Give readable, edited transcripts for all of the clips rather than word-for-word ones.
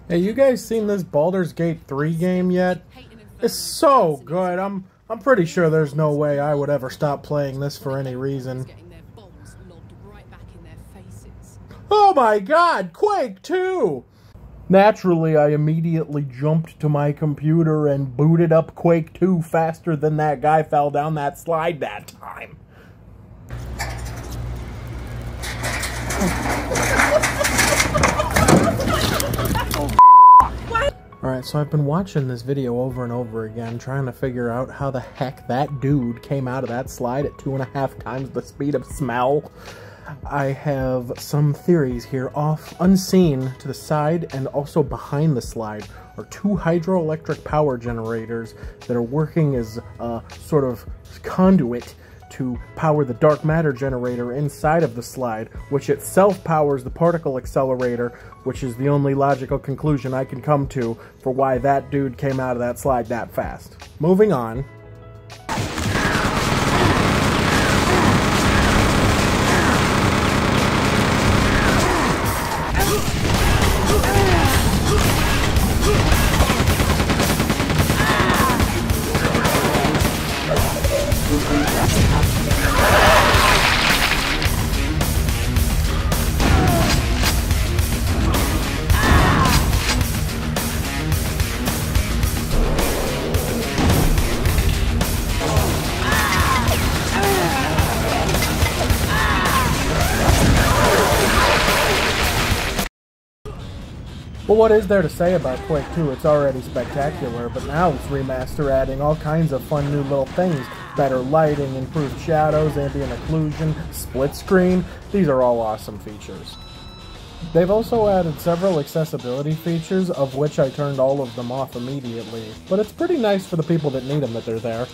Hey, you guys seen this Baldur's Gate 3 game yet? It's so good. I'm pretty sure there's no way I would ever stop playing this for any reason. Oh my god, Quake 2! Naturally, I immediately jumped to my computer and booted up Quake 2 faster than that guy fell down that slide that time. Alright, so I've been watching this video over and over again, trying to figure out how the heck that dude came out of that slide at 2.5 times the speed of smell. I have some theories here. Off, unseen to the side and also behind the slide, are two hydroelectric power generators that are working as a sort of conduit to power the dark matter generator inside of the slide, which itself powers the particle accelerator, which is the only logical conclusion I can come to for why that dude came out of that slide that fast. Moving on. Well, what is there to say about Quake 2? It's already spectacular, but now it's Remaster adding all kinds of fun new little things. Better lighting, improved shadows, ambient occlusion, split screen. These are all awesome features. They've also added several accessibility features, of which I turned all of them off immediately, but it's pretty nice for the people that need them that they're there.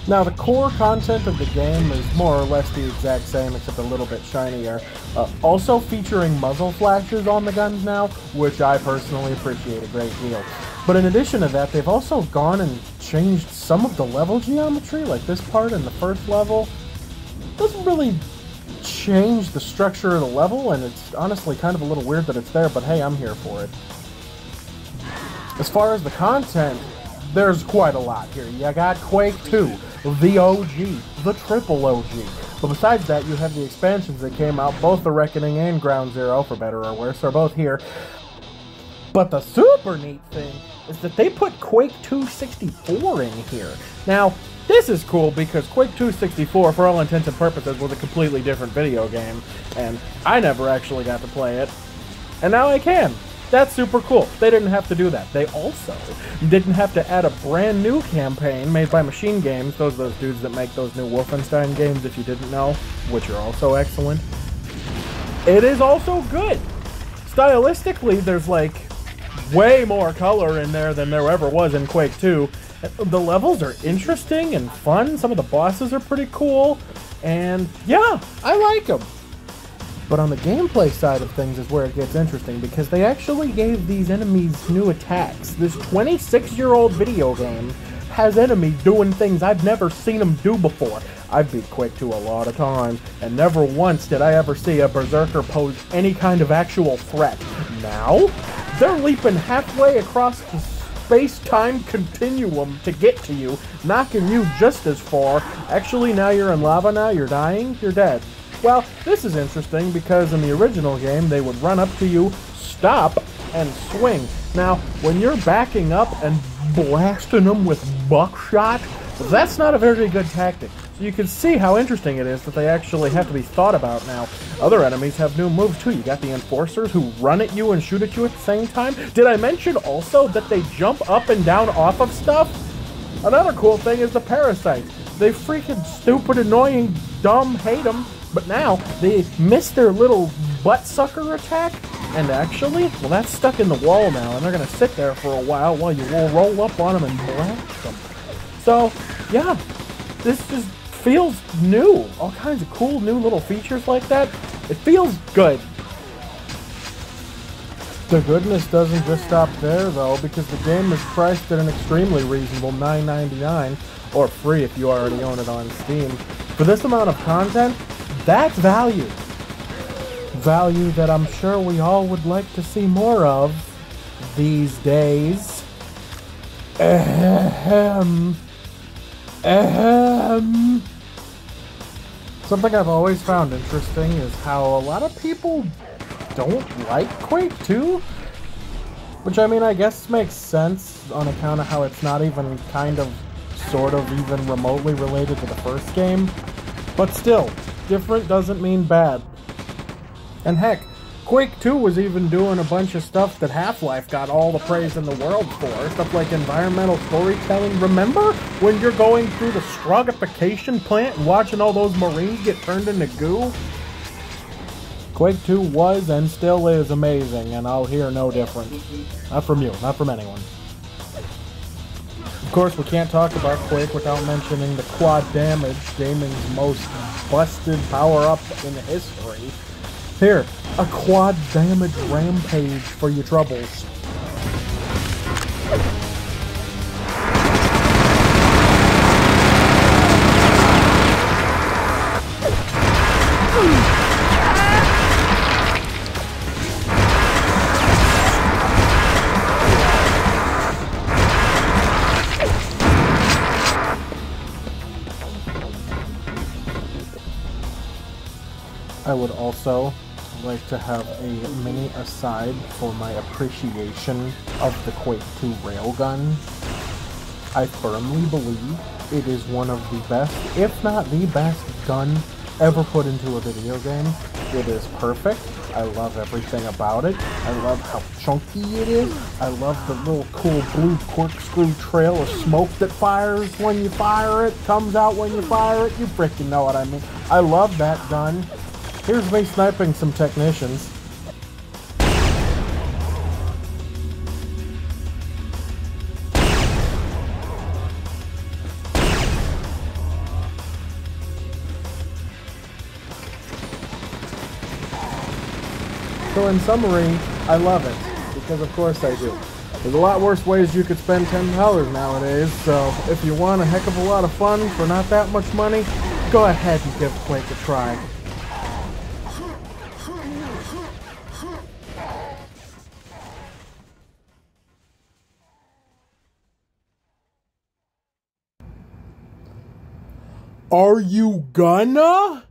Now, the core content of the game is more or less the exact same, except a little bit shinier. Also featuring muzzle flashes on the guns now, which I personally appreciate a great deal. But in addition to that, they've also gone and changed some of the level geometry, like this part in the first level. Doesn't really change the structure of the level, and it's honestly kind of a little weird that it's there, but hey, I'm here for it. As far as the content, there's quite a lot here. You got Quake 2, the OG, the triple OG. But besides that, you have the expansions that came out, both The Reckoning and Ground Zero, for better or worse, are both here. But the super neat thing is that they put Quake 2 64 in here. Now, this is cool because Quake 2 64, for all intents and purposes, was a completely different video game, and I never actually got to play it. And now I can. That's super cool. They didn't have to do that. They also didn't have to add a brand new campaign made by Machine Games. Those are those dudes that make those new Wolfenstein games, if you didn't know, which are also excellent. It is also good. Stylistically, there's like way more color in there than there ever was in Quake 2. The levels are interesting and fun. Some of the bosses are pretty cool. And yeah, I like them. But on the gameplay side of things is where it gets interesting, because they actually gave these enemies new attacks. This 26-year-old video game has enemies doing things I've never seen them do before. I've beat Quake 2 a lot of times, and never once did I ever see a berserker pose any kind of actual threat. Now, they're leaping halfway across the space-time continuum to get to you, knocking you just as far. Actually, now you're in lava now, you're dying, you're dead. Well, this is interesting because in the original game, they would run up to you, stop, and swing. Now, when you're backing up and blasting them with buckshot, that's not a very good tactic. So you can see how interesting it is that they actually have to be thought about now. Other enemies have new moves too. You got the enforcers who run at you and shoot at you at the same time. Did I mention also that they jump up and down off of stuff? Another cool thing is the parasites. They freaking stupid, annoying, dumb, hate them. But now, they missed their little butt sucker attack, and actually, well, that's stuck in the wall now, and they're going to sit there for a while you will roll up on them and blast them. So, yeah, this just feels new. All kinds of cool new little features like that. It feels good. The goodness doesn't just stop there, though, because the game is priced at an extremely reasonable $9.99, or free if you already own it on Steam. For this amount of content, that's value. Value that I'm sure we all would like to see more of. these days. Ahem. Ahem. Something I've always found interesting is how a lot of people don't like Quake 2. Which, I mean, I guess makes sense on account of how it's not even kind of, sort of, even remotely related to the first game. But still, different doesn't mean bad. And heck, Quake 2 was even doing a bunch of stuff that Half-Life got all the praise in the world for. Stuff like environmental storytelling. Remember when you're going through the stratification plant and watching all those Marines get turned into goo? Quake 2 was and still is amazing, and I'll hear no different. Not from you, not from anyone. Of course, we can't talk about Quake without mentioning the quad damage, gaming's most busted power-up in history. Here, a quad damage rampage for your troubles. I would also like to have a mini aside for my appreciation of the Quake 2 railgun. I firmly believe it is one of the best, if not the best, gun ever put into a video game. It is perfect. I love everything about it. I love how chunky it is. I love the little cool blue corkscrew trail of smoke that fires when you fire it, comes out when you fire it. You freaking know what I mean. I love that gun. Here's me sniping some technicians. So in summary, I love it, because of course I do. There's a lot worse ways you could spend $10 nowadays, so if you want a heck of a lot of fun for not that much money, go ahead and give Quake a try. Are you gonna?